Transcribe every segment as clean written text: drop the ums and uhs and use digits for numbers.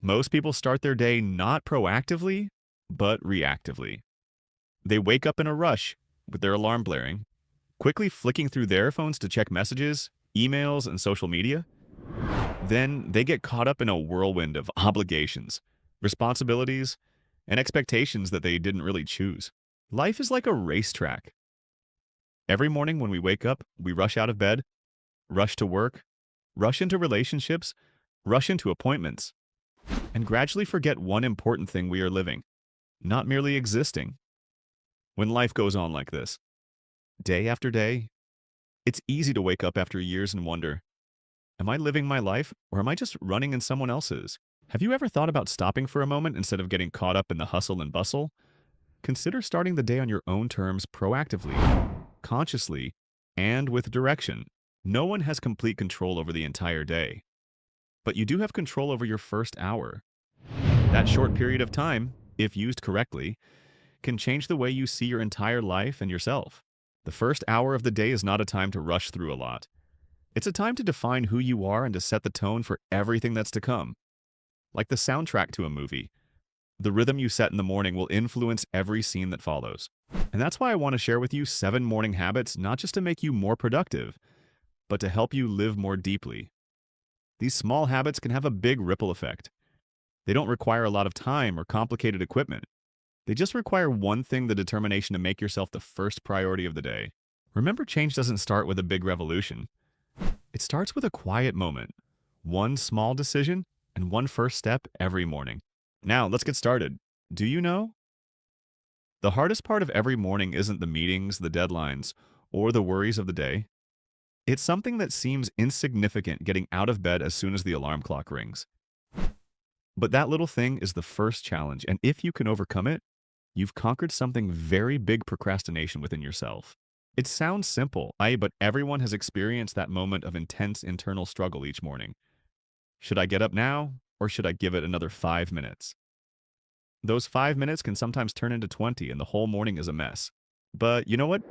Most people start their day not proactively, but reactively. They wake up in a rush with their alarm blaring, quickly flicking through their phones to check messages, emails, and social media. Then they get caught up in a whirlwind of obligations, responsibilities, and expectations that they didn't really choose. Life is like a racetrack. Every morning when we wake up, we rush out of bed, rush to work, rush into relationships, rush into appointments, and gradually forget one important thing we are living, not merely existing. When life goes on like this, day after day, it's easy to wake up after years and wonder, am I living my life or am I just running in someone else's? Have you ever thought about stopping for a moment instead of getting caught up in the hustle and bustle? Consider starting the day on your own terms proactively, consciously, and with direction. No one has complete control over the entire day, but you do have control over your first hour. That short period of time, if used correctly, can change the way you see your entire life and yourself. The first hour of the day is not a time to rush through a lot. It's a time to define who you are and to set the tone for everything that's to come. Like the soundtrack to a movie, the rhythm you set in the morning will influence every scene that follows. And that's why I want to share with you 7 morning habits, not just to make you more productive, but to help you live more deeply. These small habits can have a big ripple effect. They don't require a lot of time or complicated equipment. They just require one thing: the determination to make yourself the first priority of the day. Remember, change doesn't start with a big revolution. It starts with a quiet moment, one small decision, and one first step every morning. Now, let's get started. Do you know? The hardest part of every morning isn't the meetings, the deadlines, or the worries of the day. It's something that seems insignificant: getting out of bed as soon as the alarm clock rings. But that little thing is the first challenge, and if you can overcome it, you've conquered something very big: procrastination within yourself. It sounds simple, but everyone has experienced that moment of intense internal struggle each morning. Should I get up now, or should I give it another 5 minutes? Those 5 minutes can sometimes turn into 20, and the whole morning is a mess. But you know what?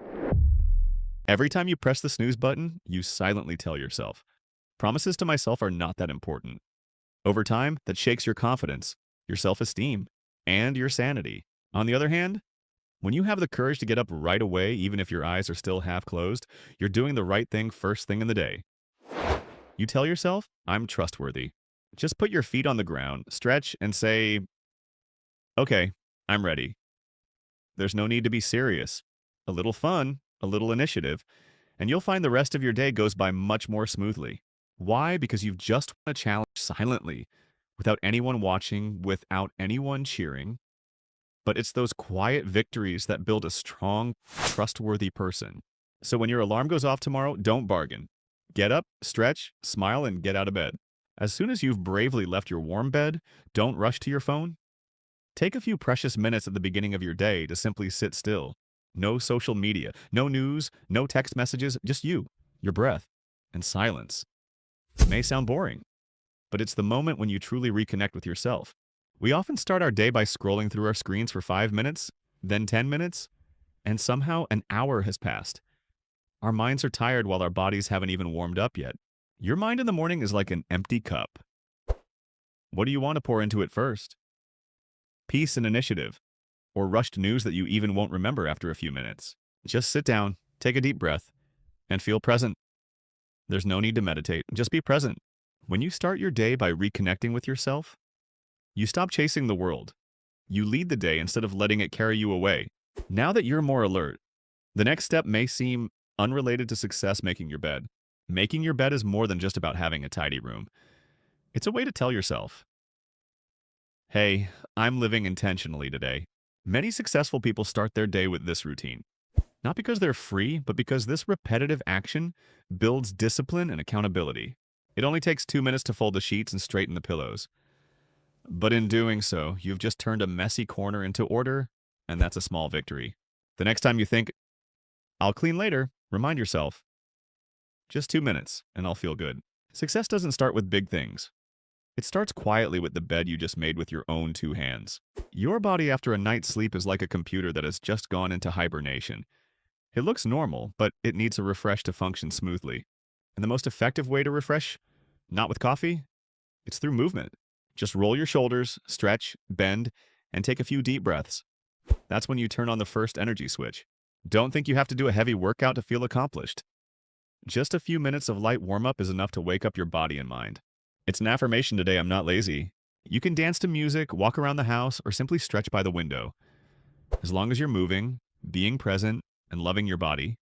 Every time you press the snooze button, you silently tell yourself, promises to myself are not that important. Over time, that shakes your confidence, your self-esteem, and your sanity. On the other hand, when you have the courage to get up right away, even if your eyes are still half closed, you're doing the right thing first thing in the day. You tell yourself, I'm trustworthy. Just put your feet on the ground, stretch, and say, okay, I'm ready. There's no need to be serious. A little fun, a little initiative, and you'll find the rest of your day goes by much more smoothly. Why? Because you've just won a challenge silently, without anyone watching, without anyone cheering. But it's those quiet victories that build a strong, trustworthy person. So when your alarm goes off tomorrow, don't bargain. Get up, stretch, smile, and get out of bed. As soon as you've bravely left your warm bed, don't rush to your phone. Take a few precious minutes at the beginning of your day to simply sit still. No social media, no news, no text messages, just you, your breath, and silence. It may sound boring, but it's the moment when you truly reconnect with yourself. We often start our day by scrolling through our screens for 5 minutes, then 10 minutes, and somehow an hour has passed. Our minds are tired while our bodies haven't even warmed up yet. Your mind in the morning is like an empty cup. What do you want to pour into it first? Peace and initiative, or rushed news that you even won't remember after a few minutes? Just sit down, take a deep breath, and feel present. There's no need to meditate, just be present. When you start your day by reconnecting with yourself, you stop chasing the world. You lead the day instead of letting it carry you away. Now that you're more alert, the next step may seem unrelated to success: making your bed. Making your bed is more than just about having a tidy room. It's a way to tell yourself, hey, I'm living intentionally today. Many successful people start their day with this routine. Not because they're free, but because this repetitive action builds discipline and accountability. It only takes 2 minutes to fold the sheets and straighten the pillows. But in doing so, you've just turned a messy corner into order, and that's a small victory. The next time you think, I'll clean later, remind yourself, just 2 minutes, and I'll feel good. Success doesn't start with big things. It starts quietly with the bed you just made with your own 2 hands. Your body after a night's sleep is like a computer that has just gone into hibernation. It looks normal, but it needs a refresh to function smoothly. And the most effective way to refresh, not with coffee, it's through movement. Just roll your shoulders, stretch, bend, and take a few deep breaths. That's when you turn on the first energy switch. Don't think you have to do a heavy workout to feel accomplished. Just a few minutes of light warm-up is enough to wake up your body and mind. It's an affirmation today, I'm not lazy. You can dance to music, walk around the house, or simply stretch by the window. As long as you're moving, being present, and loving your body,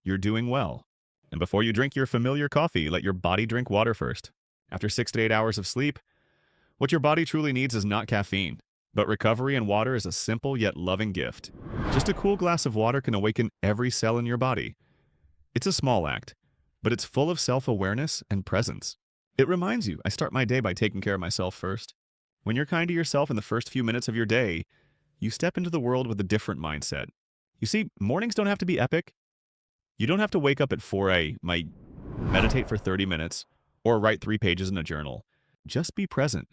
you're doing well. And before you drink your familiar coffee, let your body drink water first. After 6 to 8 hours of sleep, what your body truly needs is not caffeine, but recovery, and water is a simple yet loving gift. Just a cool glass of water can awaken every cell in your body. It's a small act, but it's full of self-awareness and presence. It reminds you, I start my day by taking care of myself first. When you're kind to yourself in the first few minutes of your day, you step into the world with a different mindset. You see, mornings don't have to be epic. You don't have to wake up at 4 a.m., meditate for 30 minutes, or write 3 pages in a journal. Just be present.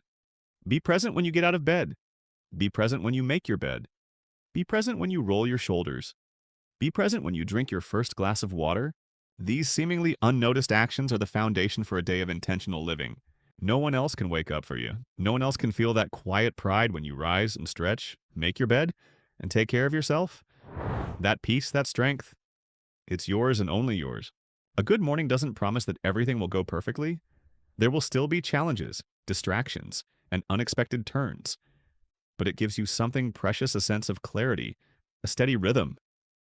Be present when you get out of bed. Be present when you make your bed. Be present when you roll your shoulders. Be present when you drink your first glass of water. These seemingly unnoticed actions are the foundation for a day of intentional living. No one else can wake up for you. No one else can feel that quiet pride when you rise and stretch, make your bed, and take care of yourself. That peace, that strength, it's yours and only yours. A good morning doesn't promise that everything will go perfectly. There will still be challenges, distractions, and unexpected turns. But it gives you something precious, a sense of clarity, a steady rhythm,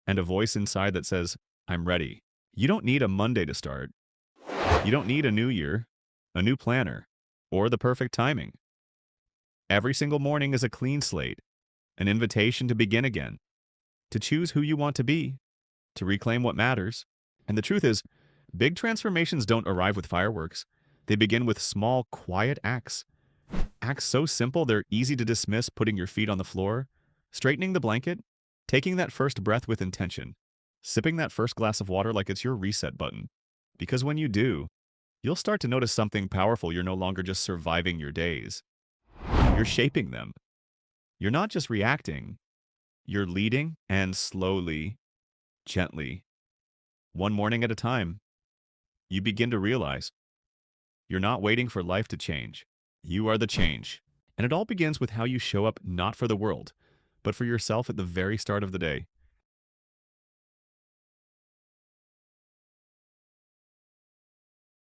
and a voice inside that says, I'm ready. You don't need a Monday to start. You don't need a new year, a new planner, or the perfect timing. Every single morning is a clean slate, an invitation to begin again, to choose who you want to be, to reclaim what matters. And the truth is, big transformations don't arrive with fireworks. They begin with small, quiet acts. Acts so simple they're easy to dismiss: putting your feet on the floor, straightening the blanket, taking that first breath with intention, sipping that first glass of water like it's your reset button. Because when you do, you'll start to notice something powerful. You're no longer just surviving your days. You're shaping them. You're not just reacting. You're leading, and slowly, gently, one morning at a time, you begin to realize you're not waiting for life to change. You are the change. And it all begins with how you show up, not for the world, but for yourself at the very start of the day.